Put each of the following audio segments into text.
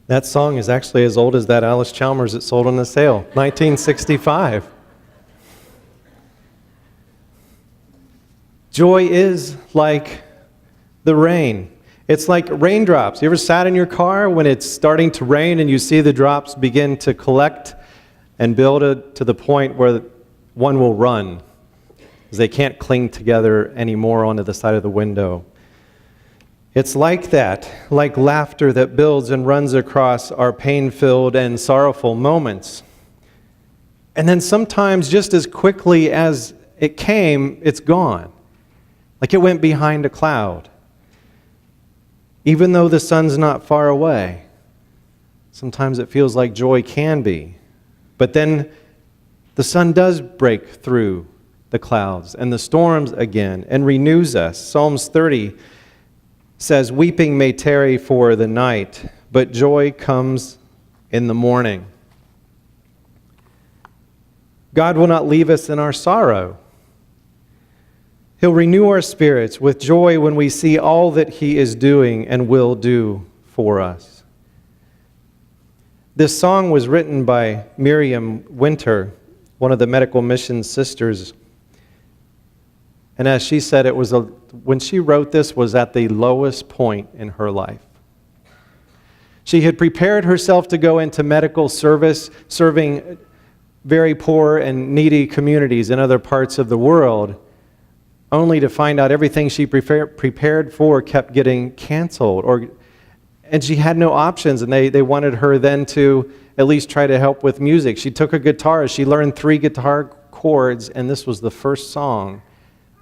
That song is actually as old as that Alice Chalmers that sold on the sale, 1965. Joy is like the rain. It's like raindrops. You ever sat in your car when it's starting to rain and you see the drops begin to collect and build to the point where one will run because they can't cling together anymore onto the side of the window? It's like that, like laughter that builds and runs across our pain-filled and sorrowful moments. And then sometimes just as quickly as it came, it's gone. Like it went behind a cloud. Even though the sun's not far away, sometimes it feels like joy can be. But then the sun does break through the clouds and the storms again and renews us. Psalms 30 says, "Weeping may tarry for the night, but joy comes in the morning." God will not leave us in our sorrow. He'll renew our spirits with joy when we see all that He is doing and will do for us. This song was written by Miriam Winter, one of the medical mission sisters. And as she said, when she wrote this was at the lowest point in her life. She had prepared herself to go into medical service, serving very poor and needy communities in other parts of the world, only to find out everything she prepared for kept getting canceled. And she had no options, and they wanted her then to at least try to help with music. She took a guitar, she learned 3 guitar chords, and this was the first song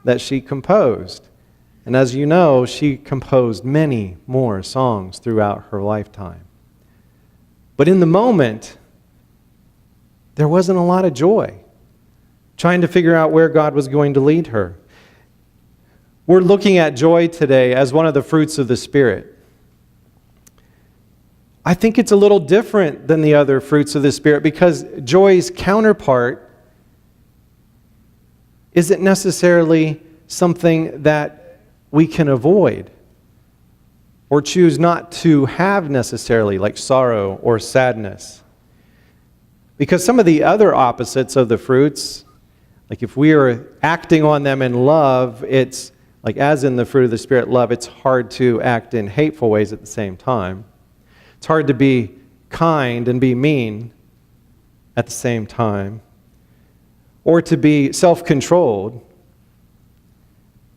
that she composed. And as you know, she composed many more songs throughout her lifetime. But in the moment, there wasn't a lot of joy, trying to figure out where God was going to lead her. We're looking at joy today as one of the fruits of the Spirit. I think it's a little different than the other fruits of the Spirit because joy's counterpart isn't necessarily something that we can avoid or choose not to have necessarily, like sorrow or sadness. Because some of the other opposites of the fruits, like if we are acting on them in love, it's like as in the fruit of the Spirit, love, it's hard to act in hateful ways at the same time. It's hard to be kind and be mean at the same time. Or to be self-controlled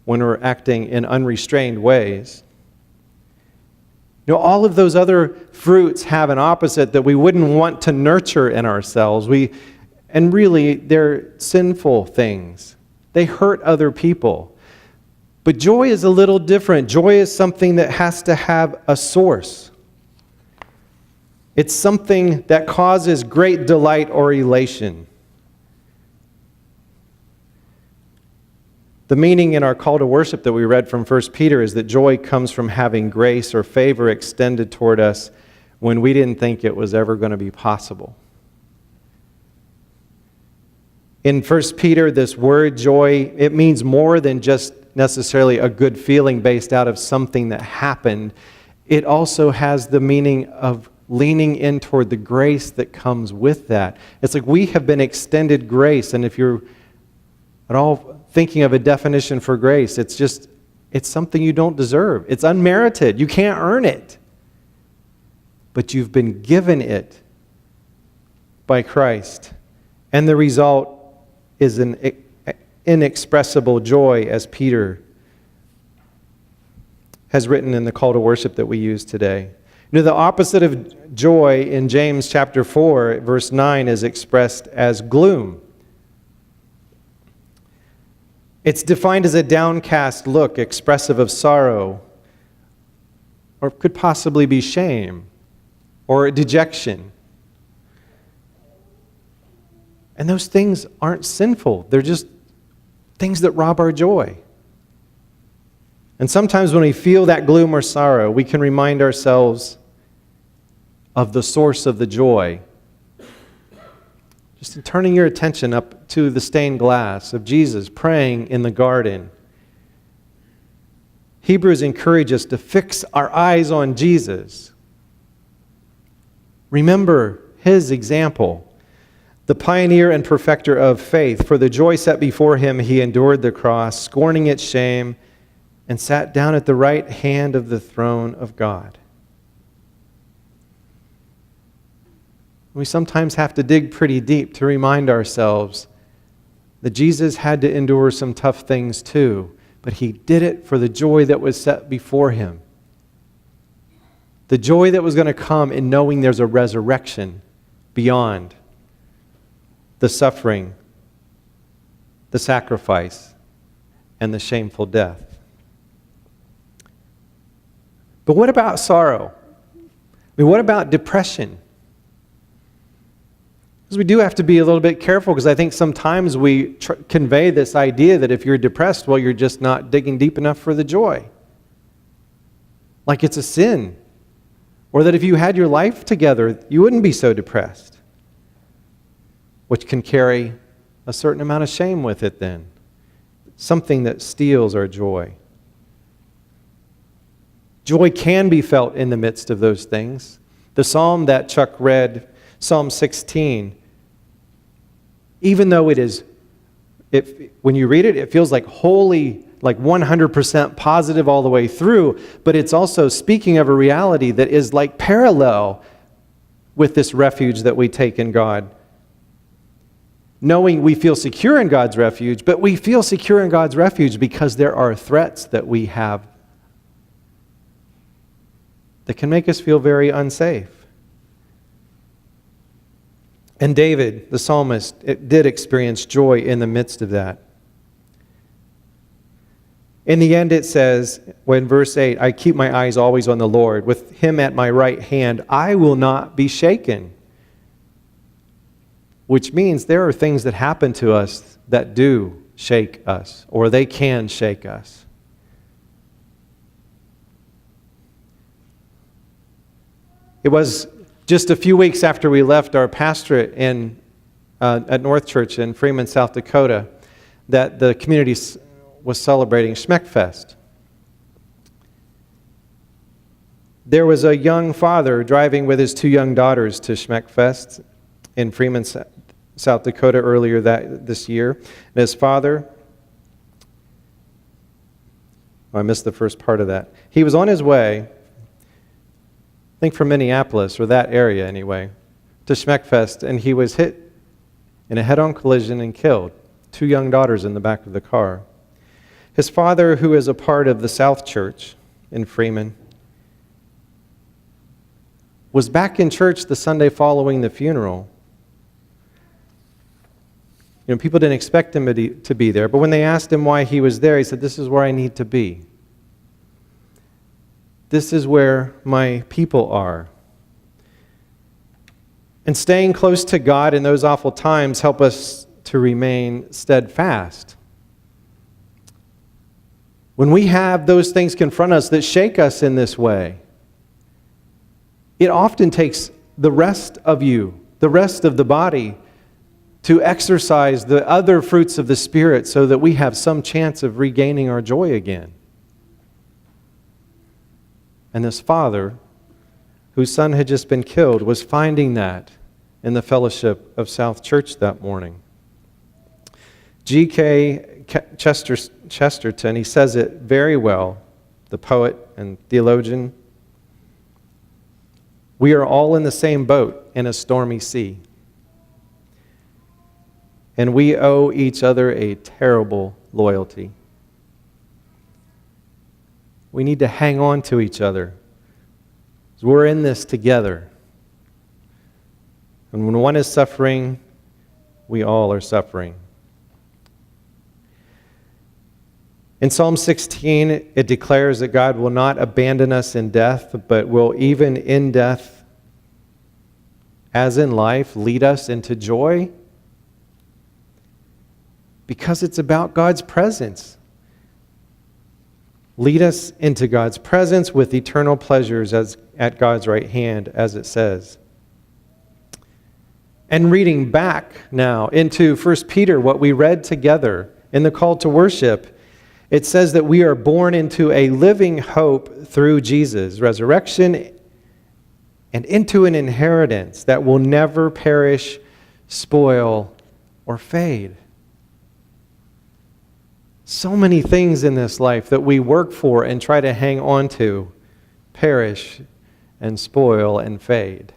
when we're acting in unrestrained ways. You know, all of those other fruits have an opposite that we wouldn't want to nurture in ourselves. And really, they're sinful things. They hurt other people. But joy is a little different. Joy is something that has to have a source. It's something that causes great delight or elation. The meaning in our call to worship that we read from 1 Peter is that joy comes from having grace or favor extended toward us when we didn't think it was ever going to be possible. In 1 Peter, this word joy, it means more than just necessarily a good feeling based out of something that happened. It also has the meaning of leaning in toward the grace that comes with that. It's like we have been extended grace, and if you're at all thinking of a definition for grace, it's something you don't deserve. It's unmerited. You can't earn it. But you've been given it by Christ. And the result is an inexpressible joy, as Peter has written in the call to worship that we use today. You know, the opposite of joy in James chapter 4, verse 9 is expressed as gloom. It's defined as a downcast look, expressive of sorrow, or it could possibly be shame, or dejection. And those things aren't sinful. They're just things that rob our joy. And sometimes when we feel that gloom or sorrow, we can remind ourselves of the source of the joy. Just turning your attention up to the stained glass of Jesus praying in the garden. Hebrews encourage us to fix our eyes on Jesus. Remember his example. The pioneer and perfecter of faith, for the joy set before him, he endured the cross, scorning its shame, and sat down at the right hand of the throne of God. We sometimes have to dig pretty deep to remind ourselves that Jesus had to endure some tough things too, but he did it for the joy that was set before him. The joy that was going to come in knowing there's a resurrection beyond the suffering, the sacrifice, and the shameful death. But what about sorrow? I mean, what about depression? Because we do have to be a little bit careful, because I think sometimes we convey this idea that if you're depressed, well, you're just not digging deep enough for the joy. Like it's a sin. Or that if you had your life together, you wouldn't be so depressed. Which can carry a certain amount of shame with it then. Something that steals our joy. Joy can be felt in the midst of those things. The psalm that Chuck read, Psalm 16, even though when you read it, it feels like wholly, like 100% positive all the way through, but it's also speaking of a reality that is like parallel with this refuge that we take in God. Knowing we feel secure in God's refuge, but we feel secure in God's refuge because there are threats that we have that can make us feel very unsafe. And David, the psalmist, did experience joy in the midst of that. In the end it says, when verse 8, I keep my eyes always on the Lord. With him at my right hand, I will not be shaken. Which means there are things that happen to us that do shake us, or they can shake us. It was just a few weeks after we left our pastorate at North Church in Freeman, South Dakota, that the community was celebrating Schmeckfest. There was a young father driving with his two young daughters to Schmeckfest in Freeman, South Dakota earlier this year. And his father, I missed the first part of that. He was on his way, I think from Minneapolis, or that area anyway, to Schmeckfest, and he was hit in a head-on collision and killed. Two young daughters in the back of the car. His father, who is a part of the South Church in Freeman, was back in church the Sunday following the funeral. You know, people didn't expect him to be there, but when they asked him why he was there, he said, "This is where I need to be. This is where my people are." And staying close to God in those awful times help us to remain steadfast. When we have those things confront us that shake us in this way, it often takes the rest of you, the rest of the body, to exercise the other fruits of the Spirit so that we have some chance of regaining our joy again. And this father, whose son had just been killed, was finding that in the fellowship of South Church that morning. G.K. Chesterton, he says it very well, the poet and theologian. We are all in the same boat in a stormy sea. And we owe each other a terrible loyalty. We need to hang on to each other. We're in this together. And when one is suffering, we all are suffering. In Psalm 16, it declares that God will not abandon us in death, but will even in death, as in life, lead us into joy. Because it's about God's presence. Lead us into God's presence with eternal pleasures at God's right hand, as it says. And reading back now into 1 Peter, what we read together in the call to worship, it says that we are born into a living hope through Jesus' resurrection and into an inheritance that will never perish, spoil, or fade. So many things in this life that we work for and try to hang on to perish and spoil and fade.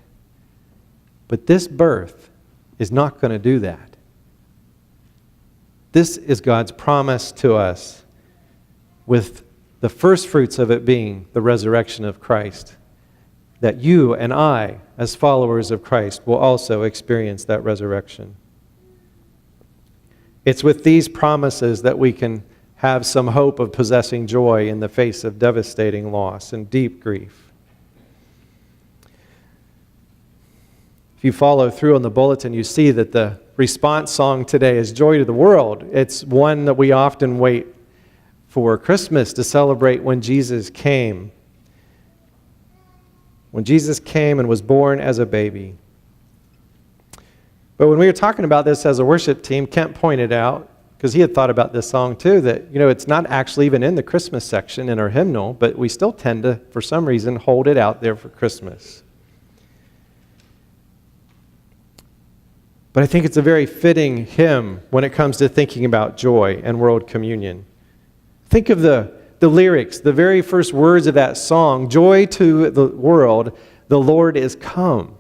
But this birth is not going to do that. This is God's promise to us, with the first fruits of it being the resurrection of Christ, that you and I, as followers of Christ, will also experience that resurrection. It's with these promises that we can have some hope of possessing joy in the face of devastating loss and deep grief. If you follow through on the bulletin, you see that the response song today is Joy to the World. It's one that we often wait for Christmas to celebrate when Jesus came. When Jesus came and was born as a baby. But when we were talking about this as a worship team, Kent pointed out, because he had thought about this song too, that it's not actually even in the Christmas section in our hymnal, but we still tend to, for some reason, hold it out there for Christmas. But I think it's a very fitting hymn when it comes to thinking about joy and world communion. Think of the lyrics, the very first words of that song, joy to the world, the Lord is come.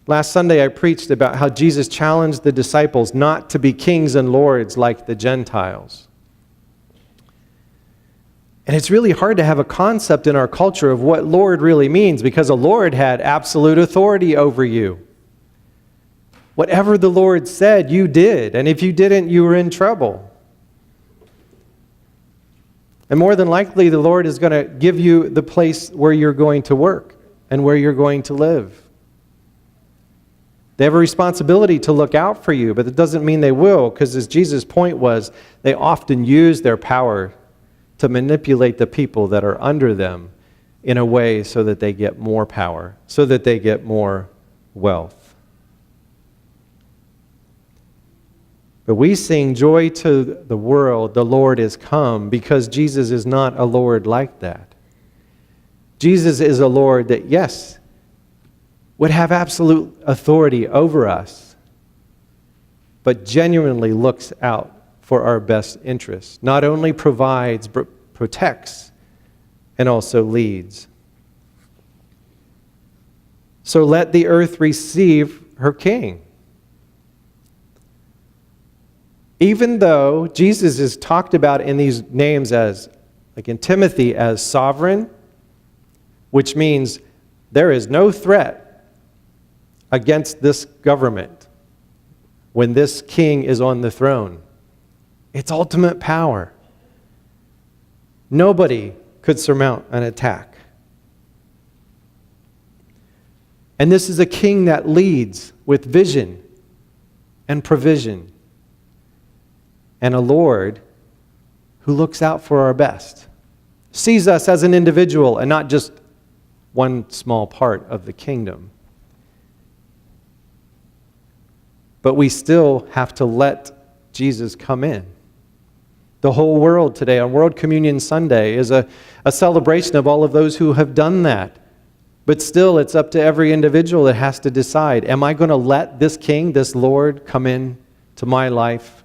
Last Sunday I preached about how Jesus challenged the disciples not to be kings and lords like the Gentiles. And it's really hard to have a concept in our culture of what Lord really means, because a Lord had absolute authority over you. Whatever the Lord said, you did. And if you didn't, you were in trouble. And more than likely, the Lord is going to give you the place where you're going to work and where you're going to live. They have a responsibility to look out for you, but it doesn't mean they will, because as Jesus' point was, they often use their power to manipulate the people that are under them in a way so that they get more power, so that they get more wealth. But we sing joy to the world, the Lord is come, because Jesus is not a Lord like that. Jesus is a Lord that, yes, would have absolute authority over us, but genuinely looks out for our best interests. Not only provides, but protects, and also leads. So let the earth receive her King. Even though Jesus is talked about in these names as, like in Timothy, as sovereign, which means there is no threat against this government when this king is on the throne. It's ultimate power. Nobody could surmount an attack. And this is a king that leads with vision and provision, and a Lord who looks out for our best, sees us as an individual and not just one small part of the kingdom. But we still have to let Jesus come in. The whole world today on World Communion Sunday is a celebration of all of those who have done that. But still, it's up to every individual that has to decide, am I going to let this King, this Lord, come in to my life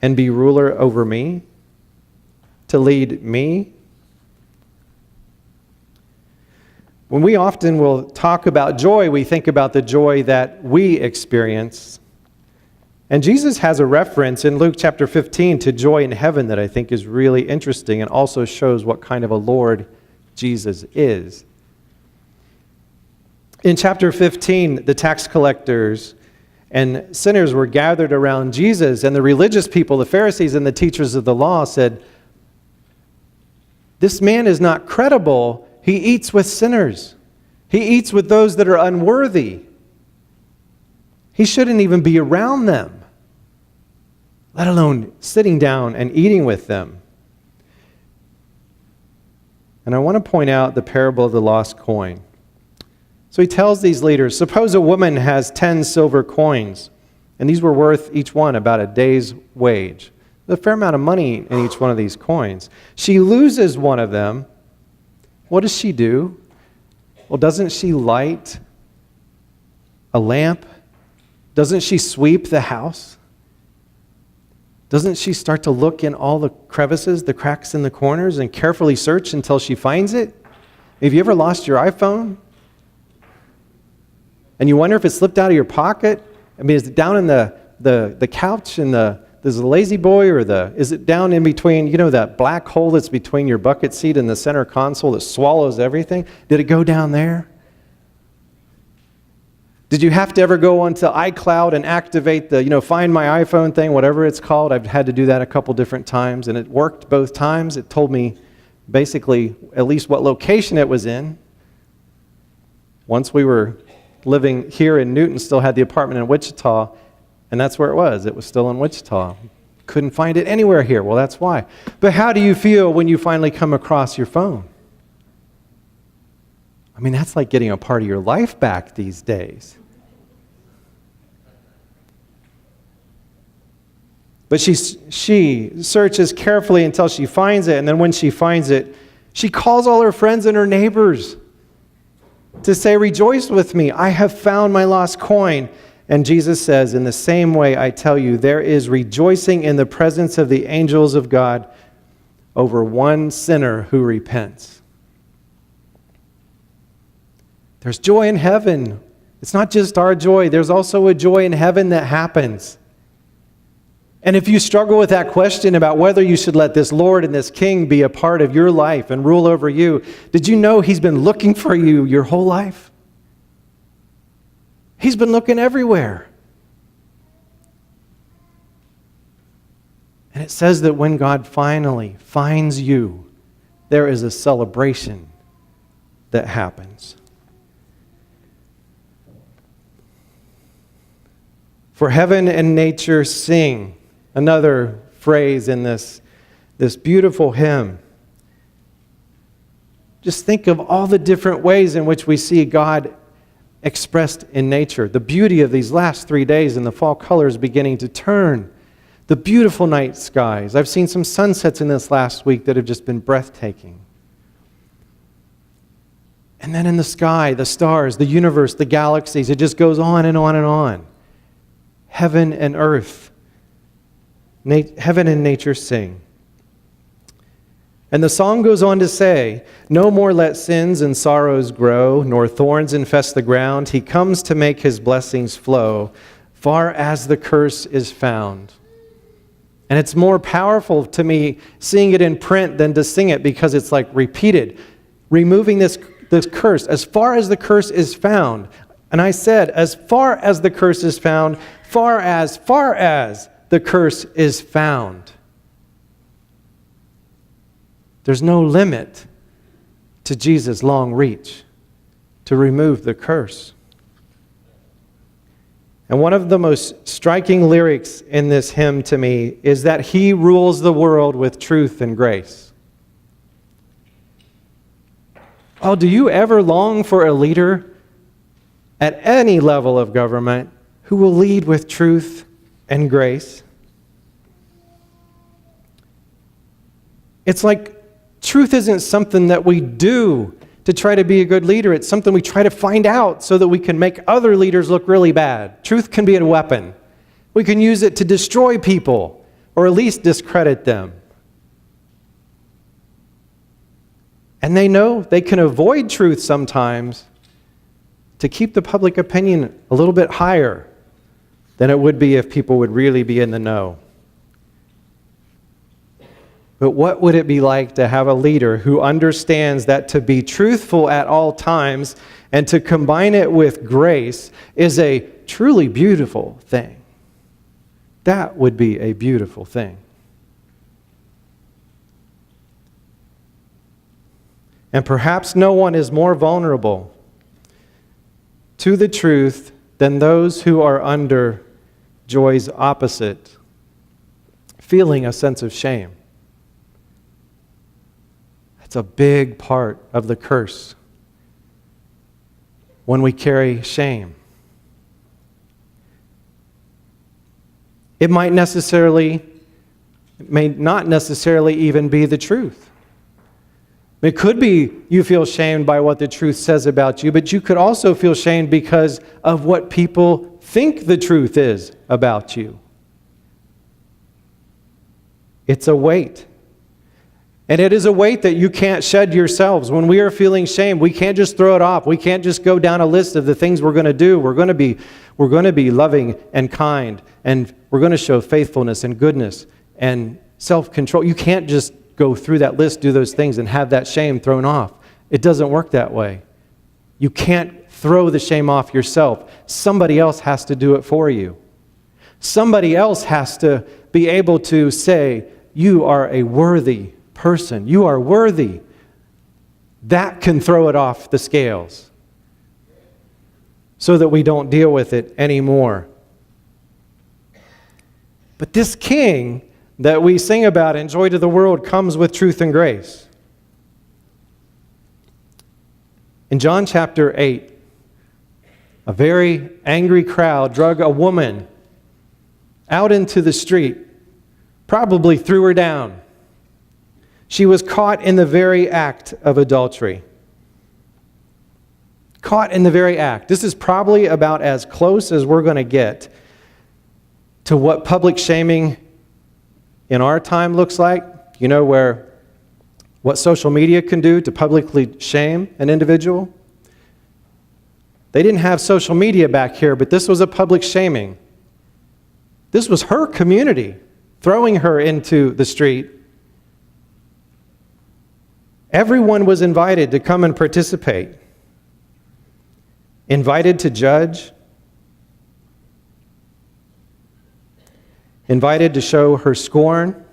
and be ruler over me, to lead me? When we often will talk about joy, we think about the joy that we experience. And Jesus has a reference in Luke chapter 15 to joy in heaven that I think is really interesting and also shows what kind of a Lord Jesus is. In chapter 15, the tax collectors and sinners were gathered around Jesus, and the religious people, the Pharisees and the teachers of the law, said, "This man is not credible. He eats with sinners. He eats with those that are unworthy. He shouldn't even be around them, let alone sitting down and eating with them." And I want to point out the parable of the lost coin. So he tells these leaders, suppose a woman has 10 silver coins, and these were worth each one about a day's wage. There's a fair amount of money in each one of these coins. She loses one of them, What does she do? Well, doesn't she light a lamp? Doesn't she sweep the house? Doesn't she start to look in all the crevices, the cracks in the corners, and carefully search until she finds it? Have you ever lost your iPhone? And you wonder if it slipped out of your pocket? I mean, is it down in the couch and there's a lazy boy, or is it down in between, that black hole that's between your bucket seat and the center console that swallows everything? Did it go down there? Did you have to ever go onto iCloud and activate the, find my iPhone thing, whatever it's called? I've had to do that a couple different times, and it worked both times. It told me basically at least what location it was in. Once we were living here in Newton, still had the apartment in Wichita, and that's where it was. It was still in Wichita. Couldn't find it anywhere here. Well, that's why. But how do you feel when you finally come across your phone? I mean, that's like getting a part of your life back these days. But she searches carefully until she finds it, and then when she finds it, she calls all her friends and her neighbors to say, "Rejoice with me, I have found my lost coin." And Jesus says, "In the same way, I tell you, there is rejoicing in the presence of the angels of God over one sinner who repents." There's joy in heaven. It's not just our joy. There's also a joy in heaven that happens. And if you struggle with that question about whether you should let this Lord and this King be a part of your life and rule over you, did you know He's been looking for you your whole life? He's been looking everywhere. And it says that when God finally finds you, there is a celebration that happens. For heaven and nature sing, another phrase in this beautiful hymn. Just think of all the different ways in which we see God expressed in nature. The beauty of these last 3 days and the fall colors beginning to turn. The beautiful night skies. I've seen some sunsets in this last week that have just been breathtaking. And then in the sky, the stars, the universe, the galaxies, it just goes on and on and on. Heaven and earth, heaven and nature sing. And the song goes on to say, "No more let sins and sorrows grow, nor thorns infest the ground. He comes to make His blessings flow, far as the curse is found." And it's more powerful to me seeing it in print than to sing it, because it's like repeated. Removing this curse, as far as the curse is found. And I said, as far as the curse is found, far as the curse is found. There's no limit to Jesus' long reach to remove the curse. And one of the most striking lyrics in this hymn to me is that He rules the world with truth and grace. Oh, do you ever long for a leader at any level of government who will lead with truth and grace? It's like truth isn't something that we do to try to be a good leader. It's something we try to find out so that we can make other leaders look really bad. Truth can be a weapon. We can use it to destroy people or at least discredit them. And they know they can avoid truth sometimes to keep the public opinion a little bit higher than it would be if people would really be in the know. But what would it be like to have a leader who understands that to be truthful at all times and to combine it with grace is a truly beautiful thing? That would be a beautiful thing. And perhaps no one is more vulnerable to the truth than those who are under joy's opposite, feeling a sense of shame. It's a big part of the curse when we carry shame. It may not necessarily even be the truth. It could be you feel shamed by what the truth says about you, but you could also feel shamed because of what people think the truth is about you. It's a weight. And it is a weight that you can't shed yourselves. When we are feeling shame, we can't just throw it off. We can't just go down a list of the things we're going to do. We're going to be loving and kind, and we're going to show faithfulness and goodness and self-control. You can't just go through that list, do those things, and have that shame thrown off. It doesn't work that way. You can't throw the shame off yourself. Somebody else has to do it for you. Somebody else has to be able to say, you are a worthy person. You are worthy. That can throw it off the scales so that we don't deal with it anymore. But this king that we sing about in Joy to the World comes with truth and grace. In John chapter 8, a very angry crowd drug a woman out into the street, probably threw her down. She was caught in the very act of adultery. Caught in the very act. This is probably about as close as we're going to get to what public shaming in our time looks like. You know, what social media can do to publicly shame an individual. They didn't have social media back here, but this was a public shaming. This was her community throwing her into the street. Everyone was invited to come and participate. Invited to judge. Invited to show her scorn.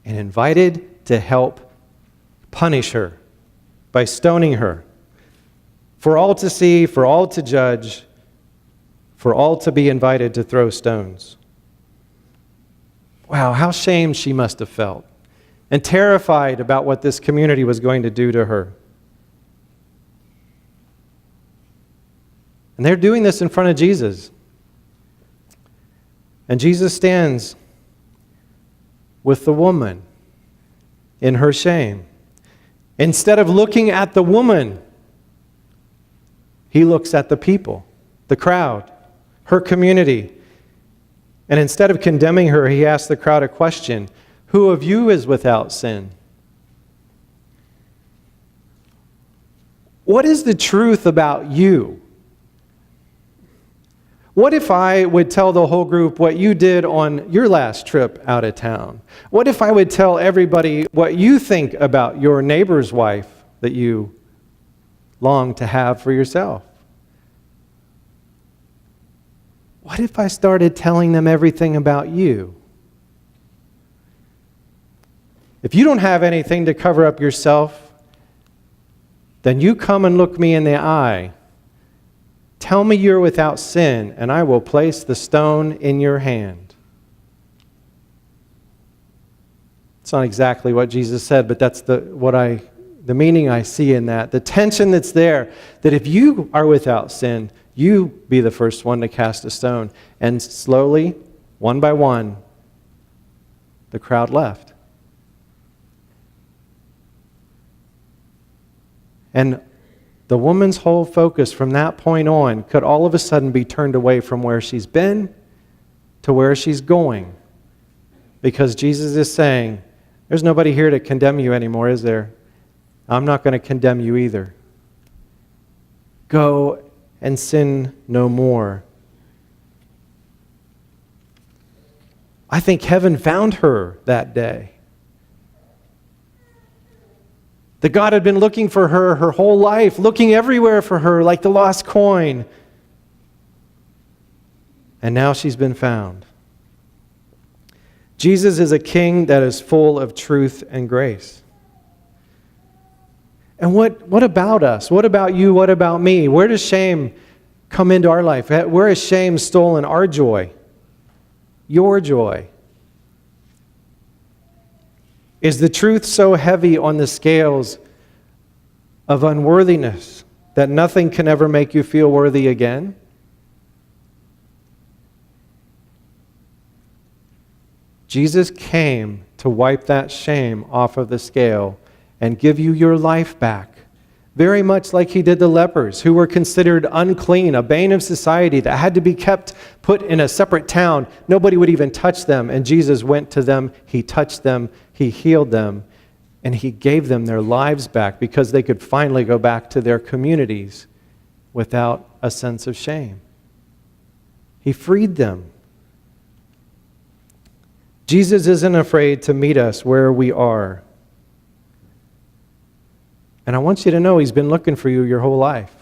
And invited to help punish her by stoning her. For all to see, for all to judge, for all to be invited to throw stones. Wow, how shamed she must have felt. And terrified about what this community was going to do to her. And they're doing this in front of Jesus. And Jesus stands with the woman in her shame. Instead of looking at the woman, he looks at the people, the crowd, her community. And instead of condemning her, he asks the crowd a question. Who of you is without sin? What is the truth about you? What if I would tell the whole group what you did on your last trip out of town? What if I would tell everybody what you think about your neighbor's wife that you long to have for yourself? What if I started telling them everything about you? If you don't have anything to cover up yourself, then you come and look me in the eye. Tell me you're without sin, and I will place the stone in your hand. It's not exactly what Jesus said, but that's the meaning I see in that. The tension that's there, that if you are without sin, you be the first one to cast a stone. And slowly, one by one, the crowd left. And the woman's whole focus from that point on could all of a sudden be turned away from where she's been to where she's going. Because Jesus is saying, there's nobody here to condemn you anymore, is there? I'm not going to condemn you either. Go and sin no more. I think heaven found her that day. That God had been looking for her whole life, looking everywhere for her like the lost coin. And now she's been found. Jesus is a king that is full of truth and grace. And what about us? What about you? What about me? Where does shame come into our life? Where has shame stolen our joy? Your joy? Is the truth so heavy on the scales of unworthiness that nothing can ever make you feel worthy again? Jesus came to wipe that shame off of the scale and give you your life back. Very much like he did the lepers, who were considered unclean, a bane of society that had to be put in a separate town. Nobody would even touch them. And Jesus went to them, he touched them, he healed them, and he gave them their lives back because they could finally go back to their communities without a sense of shame. He freed them. Jesus isn't afraid to meet us where we are. And I want you to know he's been looking for you your whole life.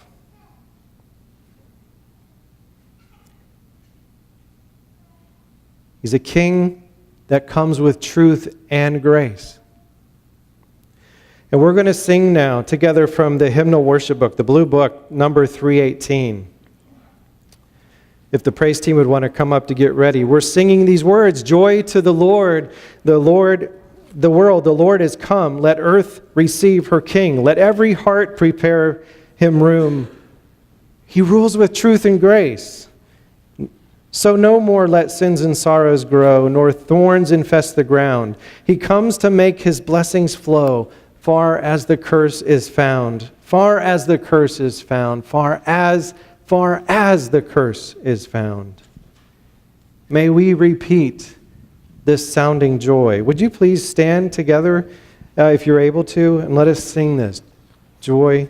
He's a king that comes with truth and grace. And we're going to sing now together from the hymnal worship book, the blue book, number 318. If the praise team would want to come up to get ready. We're singing these words, joy to the Lord, the world, the Lord is come. Let earth receive her King. Let every heart prepare him room. He rules with truth and grace. So no more let sins and sorrows grow, nor thorns infest the ground. He comes to make his blessings flow, far as the curse is found. Far as the curse is found. Far as the curse is found. May we repeat this sounding joy. Would you please stand together if you're able to, and let us sing this. Joy